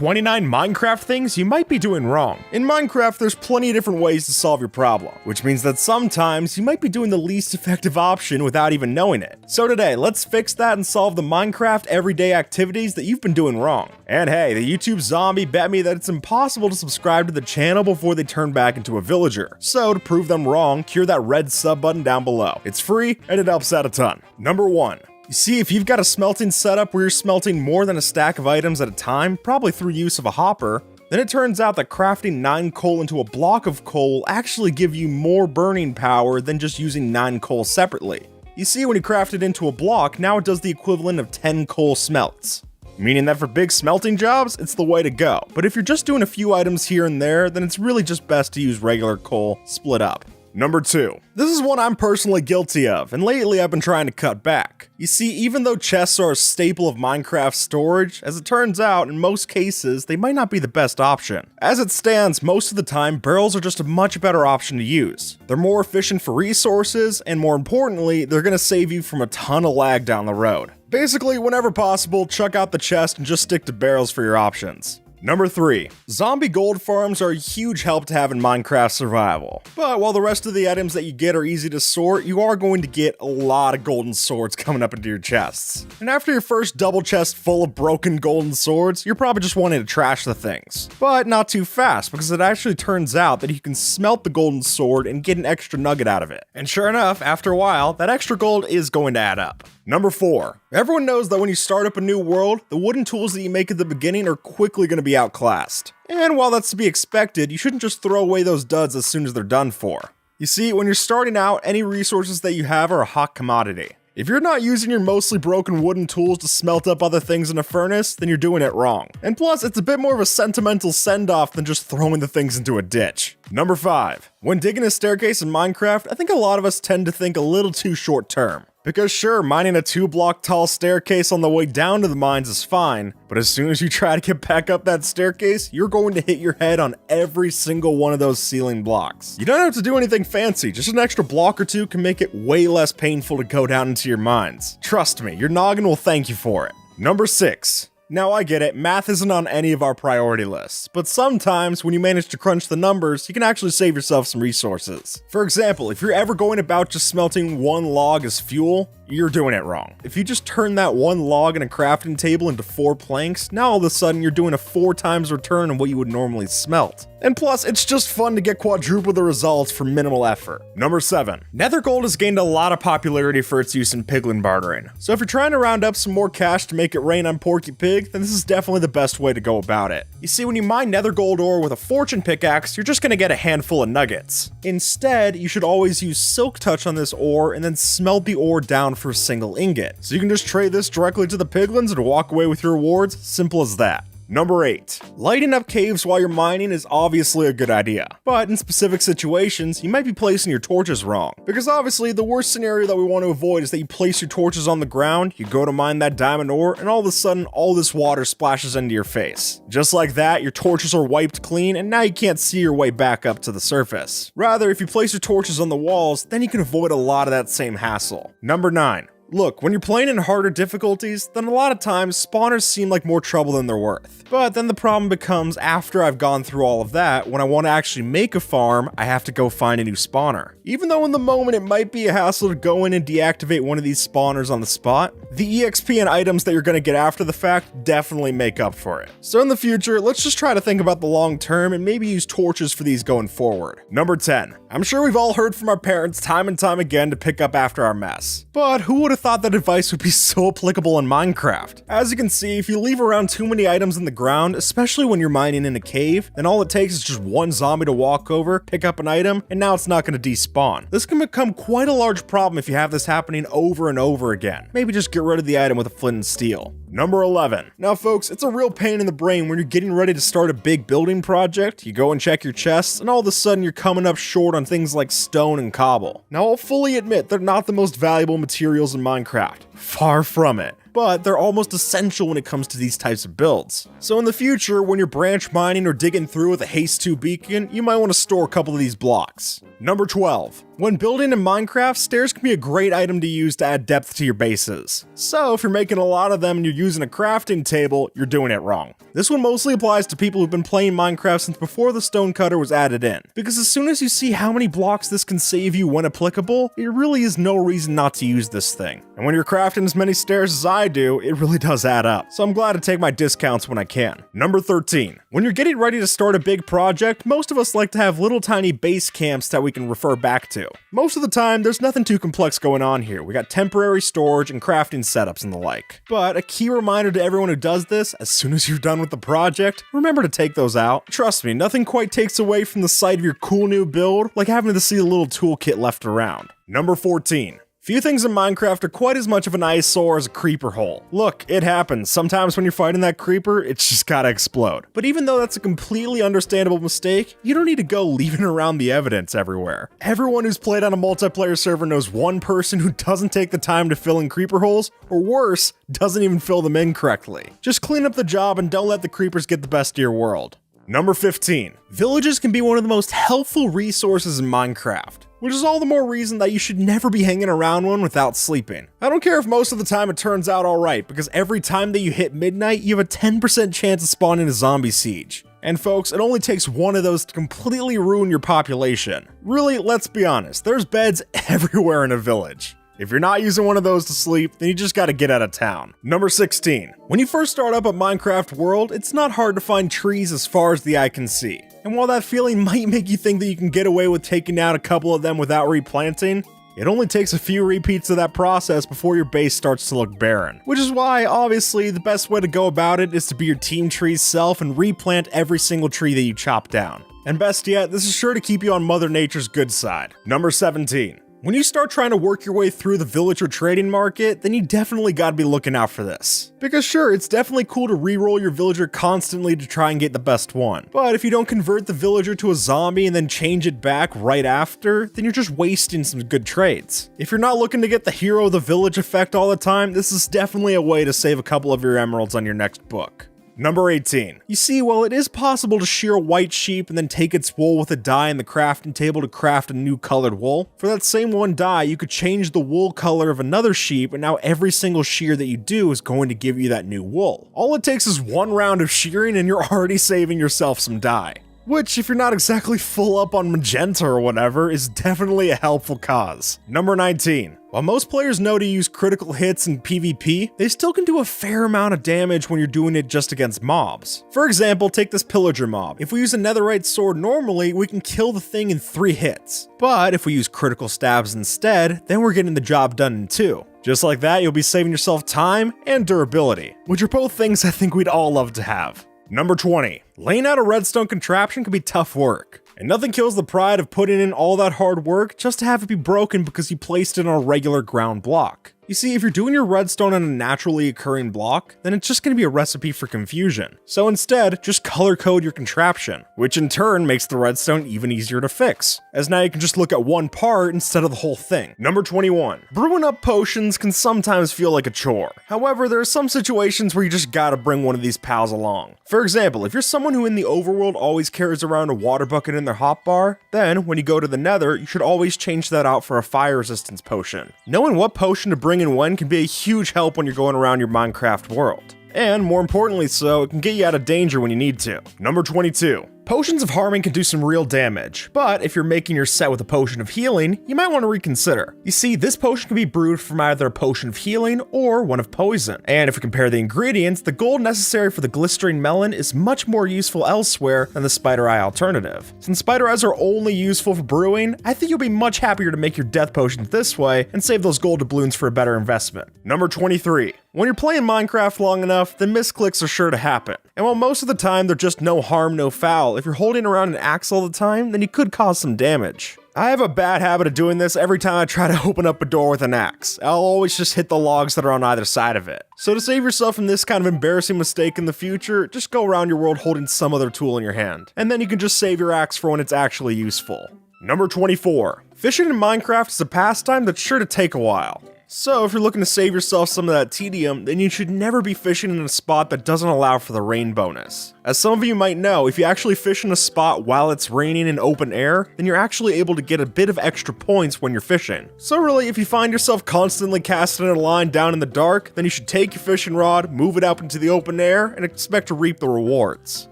29 Minecraft things you might be doing wrong. In Minecraft, there's plenty of different ways to solve your problem, which means that sometimes you might be doing the least effective option without even knowing it. So today, let's fix that and solve the Minecraft everyday activities that you've been doing wrong. And hey, the YouTube zombie bet me that it's impossible to subscribe to the channel before they turn back into a villager. So to prove them wrong, cure that red sub button down below. It's free and it helps out a ton. Number 1. You see, if you've got a smelting setup where you're smelting more than a stack of items at a time, probably through use of a hopper, then it turns out that crafting 9 coal into a block of coal will actually give you more burning power than just using 9 coal separately. You see, when you craft it into a block, now it does the equivalent of 10 coal smelts. Meaning that for big smelting jobs, it's the way to go. But if you're just doing a few items here and there, then it's really just best to use regular coal split up. Number 2. This is one I'm personally guilty of, and lately I've been trying to cut back. You see, even though chests are a staple of Minecraft storage, as it turns out, in most cases, they might not be the best option. As it stands, most of the time, barrels are just a much better option to use. They're more efficient for resources, and more importantly, they're gonna save you from a ton of lag down the road. Basically, whenever possible, chuck out the chest and just stick to barrels for your options. Number 3. Zombie gold farms are a huge help to have in Minecraft survival. But while the rest of the items that you get are easy to sort, you are going to get a lot of golden swords coming up into your chests. And after your first double chest full of broken golden swords, you're probably just wanting to trash the things. But not too fast, because it actually turns out that you can smelt the golden sword and get an extra nugget out of it. And sure enough, after a while, that extra gold is going to add up. Number 4. Everyone knows that when you start up a new world, the wooden tools that you make at the beginning are quickly going to be outclassed. And while that's to be expected, you shouldn't just throw away those duds as soon as they're done for. You see, when you're starting out, any resources that you have are a hot commodity. If you're not using your mostly broken wooden tools to smelt up other things in a furnace, then you're doing it wrong. And plus, it's a bit more of a sentimental send-off than just throwing the things into a ditch. Number 5. When digging a staircase in Minecraft, I think a lot of us tend to think a little too short-term. Because sure, mining a 2-block tall staircase on the way down to the mines is fine, but as soon as you try to get back up that staircase, you're going to hit your head on every single one of those ceiling blocks. You don't have to do anything fancy, just an extra block or two can make it way less painful to go down into your mines. Trust me, your noggin will thank you for it. Number 6. Now I get it, math isn't on any of our priority lists, but sometimes when you manage to crunch the numbers, you can actually save yourself some resources. For example, if you're ever going about just smelting 1 log as fuel, you're doing it wrong. If you just turn that 1 log in a crafting table into 4 planks, now all of a sudden you're doing a 4 times return on what you would normally smelt. And plus, it's just fun to get quadruple the results for minimal effort. Number 7. Nether gold has gained a lot of popularity for its use in piglin bartering. So if you're trying to round up some more cash to make it rain on Porky Pig, then this is definitely the best way to go about it. You see, when you mine nether gold ore with a fortune pickaxe, you're just gonna get a handful of nuggets. Instead, you should always use silk touch on this ore and then smelt the ore down for a single ingot. So you can just trade this directly to the piglins and walk away with your rewards, simple as that. Number 8. Lighting up caves while you're mining is obviously a good idea, but in specific situations, you might be placing your torches wrong. Because obviously, the worst scenario that we want to avoid is that you place your torches on the ground, you go to mine that diamond ore, and all of a sudden, all this water splashes into your face. Just like that, your torches are wiped clean, and now you can't see your way back up to the surface. Rather, if you place your torches on the walls, then you can avoid a lot of that same hassle. Number 9. Look, when you're playing in harder difficulties, then a lot of times spawners seem like more trouble than they're worth. But then the problem becomes after I've gone through all of that, when I want to actually make a farm, I have to go find a new spawner. Even though in the moment it might be a hassle to go in and deactivate one of these spawners on the spot, the EXP and items that you're going to get after the fact definitely make up for it. So in the future, let's just try to think about the long term and maybe use torches for these going forward. Number 10. I'm sure we've all heard from our parents time and time again to pick up after our mess. But who would have thought that advice would be so applicable in Minecraft? As you can see, if you leave around too many items in the ground, especially when you're mining in a cave, then all it takes is just one zombie to walk over, pick up an item, and now it's not going to despawn. This can become quite a large problem if you have this happening over and over again. Maybe just get rid of the item with a flint and steel. Number 11. Now folks, it's a real pain in the brain when you're getting ready to start a big building project, you go and check your chests, and all of a sudden you're coming up short on things like stone and cobble. Now I'll fully admit they're not the most valuable materials in Minecraft. Far from it. but they're almost essential when it comes to these types of builds. So in the future, when you're branch mining or digging through with a Haste 2 beacon, you might want to store a couple of these blocks. Number 12. When building in Minecraft, stairs can be a great item to use to add depth to your bases. So if you're making a lot of them and you're using a crafting table, you're doing it wrong. This one mostly applies to people who've been playing Minecraft since before the stone cutter was added in, because as soon as you see how many blocks this can save you when applicable, it really is no reason not to use this thing. And when you're crafting as many stairs as I do, it really does add up. So I'm glad to take my discounts when I can. Number 13. When you're getting ready to start a big project, most of us like to have little tiny base camps that we can refer back to. Most of the time, there's nothing too complex going on here. We got temporary storage and crafting setups and the like. But a key reminder to everyone who does this, as soon as you're done with the project, remember to take those out. Trust me, nothing quite takes away from the sight of your cool new build like having to see a little toolkit left around. Number 14. Few things in Minecraft are quite as much of an eyesore as a creeper hole. Look, it happens. Sometimes when you're fighting that creeper, it's just gotta explode. But even though that's a completely understandable mistake, you don't need to go leaving around the evidence everywhere. Everyone who's played on a multiplayer server knows one person who doesn't take the time to fill in creeper holes, or worse, doesn't even fill them in correctly. Just clean up the job and don't let the creepers get the best of your world. Number 15. Villages can be one of the most helpful resources in Minecraft, which is all the more reason that you should never be hanging around one without sleeping. I don't care if most of the time it turns out alright, because every time that you hit midnight, you have a 10% chance of spawning a zombie siege. And folks, it only takes one of those to completely ruin your population. Really, let's be honest, there's beds everywhere in a village. If you're not using one of those to sleep, then you just gotta get out of town. Number 16. When you first start up at Minecraft World, it's not hard to find trees as far as the eye can see. And while that feeling might make you think that you can get away with taking out a couple of them without replanting, it only takes a few repeats of that process before your base starts to look barren. Which is why, obviously, the best way to go about it is to be your team tree's self and replant every single tree that you chop down. And best yet, this is sure to keep you on Mother Nature's good side. Number 17. When you start trying to work your way through the villager trading market, then you definitely gotta be looking out for this. Because sure, it's definitely cool to reroll your villager constantly to try and get the best one. But if you don't convert the villager to a zombie and then change it back right after, then you're just wasting some good trades. If you're not looking to get the hero of the village effect all the time, this is definitely a way to save a couple of your emeralds on your next book. Number 18. You see, while it is possible to shear a white sheep and then take its wool with a dye in the crafting table to craft a new colored wool, for that same one dye, you could change the wool color of another sheep, and now every single shear that you do is going to give you that new wool. All it takes is one round of shearing and you're already saving yourself some dye. Which, if you're not exactly full up on magenta or whatever, is definitely a helpful cause. Number 19. While most players know to use critical hits in PvP, they still can do a fair amount of damage when you're doing it just against mobs. For example, take this pillager mob. If we use a netherite sword normally, we can kill the thing in 3 hits. But if we use critical stabs instead, then we're getting the job done in 2. Just like that, you'll be saving yourself time and durability, which are both things I think we'd all love to have. Number 20. Laying out a redstone contraption can be tough work, and nothing kills the pride of putting in all that hard work just to have it be broken because you placed it on a regular ground block. You see, if you're doing your redstone on a naturally occurring block, then it's just going to be a recipe for confusion. So instead, just color code your contraption, which in turn makes the redstone even easier to fix, as now you can just look at one part instead of the whole thing. Number 21. Brewing up potions can sometimes feel like a chore. However, there are some situations where you just gotta bring one of these pals along. For example, if you're someone who in the overworld always carries around a water bucket in their hotbar, then when you go to the nether, you should always change that out for a fire resistance potion. Knowing what potion to bring in when can be a huge help when you're going around your Minecraft world. And more importantly so, it can get you out of danger when you need to. Number 22. Potions of harming can do some real damage, but if you're making your set with a potion of healing, you might want to reconsider. You see, this potion can be brewed from either a potion of healing or one of poison. And if we compare the ingredients, the gold necessary for the glistering melon is much more useful elsewhere than the spider eye alternative. Since spider eyes are only useful for brewing, I think you'll be much happier to make your death potions this way and save those gold doubloons for a better investment. Number 23. When you're playing Minecraft long enough, then misclicks are sure to happen. And while most of the time they're just no harm, no foul, if you're holding around an axe all the time, then you could cause some damage. I have a bad habit of doing this every time I try to open up a door with an axe. I'll always just hit the logs that are on either side of it. So to save yourself from this kind of embarrassing mistake in the future, just go around your world holding some other tool in your hand. And then you can just save your axe for when it's actually useful. Number 24. Fishing in Minecraft is a pastime that's sure to take a while. So if you're looking to save yourself some of that tedium, then you should never be fishing in a spot that doesn't allow for the rain bonus. As some of you might know, if you actually fish in a spot while it's raining in open air, then you're actually able to get a bit of extra points when you're fishing. So really, if you find yourself constantly casting a line down in the dark, then you should take your fishing rod, move it up into the open air, and expect to reap the rewards.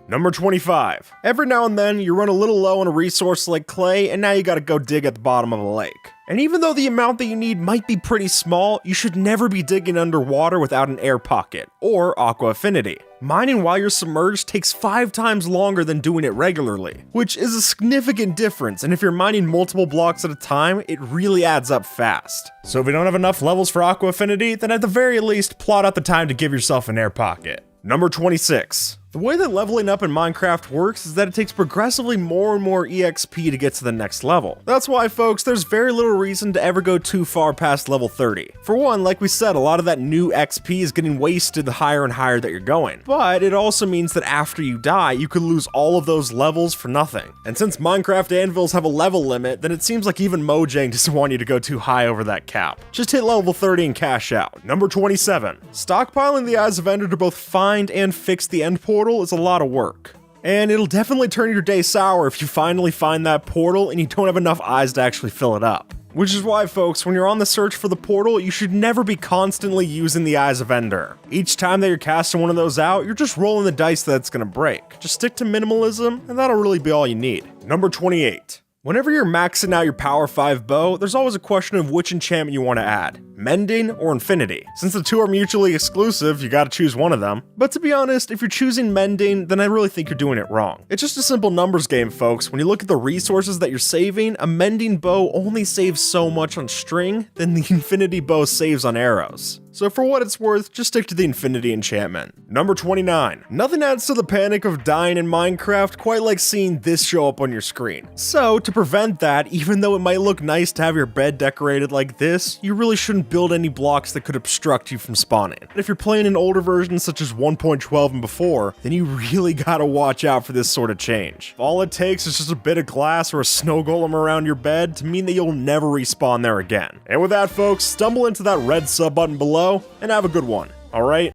Number 25. Every now and then, you run a little low on a resource like clay, and now you gotta go dig at the bottom of a lake. And even though the amount that you need might be pretty small, you should never be digging underwater without an air pocket, or aqua affinity. Mining while you're submerged takes 5 times longer than doing it regularly, which is a significant difference, and if you're mining multiple blocks at a time, it really adds up fast. So if you don't have enough levels for aqua affinity, then at the very least, plot out the time to give yourself an air pocket. Number 26. The way that leveling up in Minecraft works is that it takes progressively more and more EXP to get to the next level. That's why, folks, there's very little reason to ever go too far past level 30. For one, like we said, a lot of that new XP is getting wasted the higher and higher that you're going. But it also means that after you die, you could lose all of those levels for nothing. And since Minecraft anvils have a level limit, then it seems like even Mojang doesn't want you to go too high over that cap. Just hit level 30 and cash out. Number 27. Stockpiling the Eyes of Ender to both find and fix the end portal is a lot of work. And it'll definitely turn your day sour if you finally find that portal and you don't have enough eyes to actually fill it up. Which is why, folks, when you're on the search for the portal, you should never be constantly using the Eyes of Ender. Each time that you're casting one of those out, you're just rolling the dice that it's gonna break. Just stick to minimalism, and that'll really be all you need. Number 28. Whenever you're maxing out your Power 5 bow, there's always a question of which enchantment you want to add, Mending or Infinity. Since the two are mutually exclusive, you gotta choose one of them. But to be honest, if you're choosing Mending, then I really think you're doing it wrong. It's just a simple numbers game, folks. When you look at the resources that you're saving, a Mending bow only saves so much on string than the Infinity bow saves on arrows. So for what it's worth, just stick to the Infinity enchantment. Number 29. Nothing adds to the panic of dying in Minecraft quite like seeing this show up on your screen. So to prevent that, even though it might look nice to have your bed decorated like this, you really shouldn't build any blocks that could obstruct you from spawning. And if you're playing in older versions such as 1.12 and before, then you really gotta watch out for this sort of change. All it takes is just a bit of glass or a snow golem around your bed to mean that you'll never respawn there again. And with that, folks, stumble into that red sub button below and have a good one, alright?